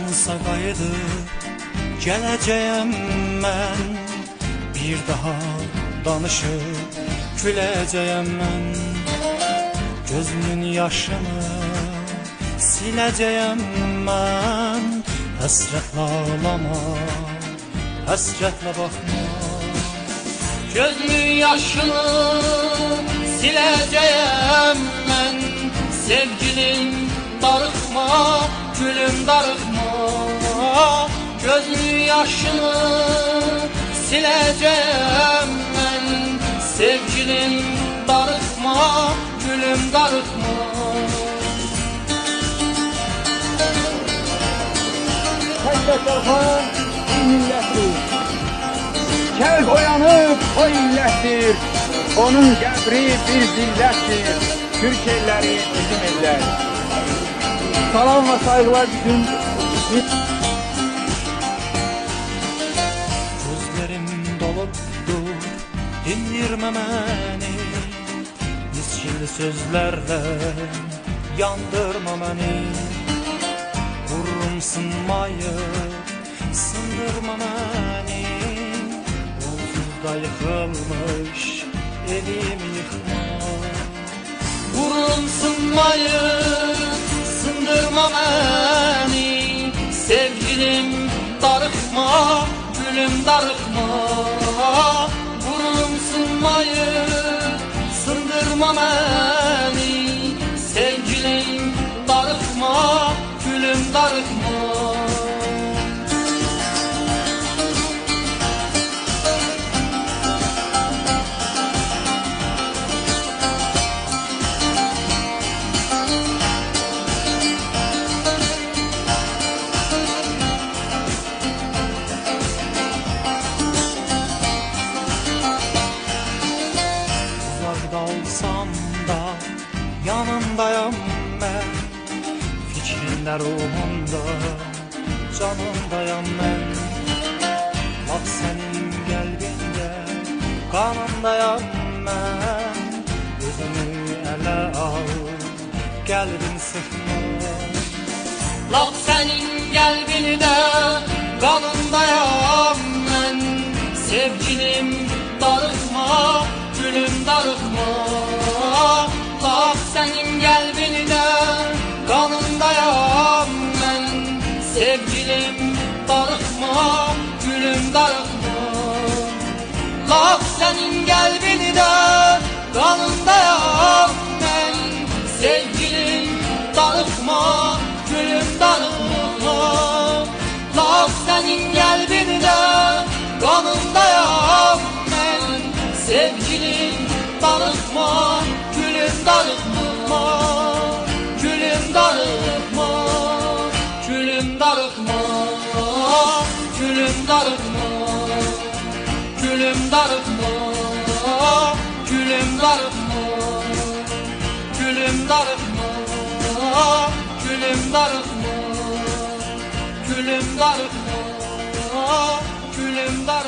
Zamansa qayıdıb gələcəyəm mən, bir daha danışıb güləcəyəm mən. Gözümün yaşını siləcəyəm mən, həsrətlə ağlama, həsrətlə baxma. Gözümün yaşını siləcəyəm mən, sevgilim darıxma, gülüm darıxma. Gözümün yaşını siləcəyəm mən, sevgilim darıxma, gülüm darıxma. Təkbətərxan bir millətdir, kərq oyanıb o illətdir, onun qəbri bir zillətdir, Türk elləri bizim ellər. Salam ve saygılar bütün. Gözlerim dolupdur, dindirme beni, miskin sözlerle yandırma beni. Vururum sınmayıp sındırma beni, onsuzda yıkılmış evimi yıkma. Vururum sınmayıp sındırma beni, sevgilim darıxma, gülüm darıxma. Vururum sınmayıp sındırma beni, sevgilim darıxma, gülüm darıxma. Olsam da yanındayım ben, fikrinde ruhumda canındayım ben. Bak senin kalbinde kanındayım ben, gözümü ele al, kalbin sıkma. Bak senin kalbinde kanındayım ben, sevgilim darıxma, gülüm darıxma. Bak senin kalbinde kanındayım ben, sevgilim darıxma, gülüm darıxma. Bak senin kalbinde kanındayım ben, sevgilim darıxma, gülüm darıxma. Bak senin kalbinde kanındayım ben, sevgilim darıxma, gülüm darıxma. Gülüm darıxma, gülüm darıxma. Gülüm darıxma, gülüm darıxma. Gülüm darıxma, gülüm darıxma. Gülüm darıxma, gülüm darıxma. Gülüm darıxma.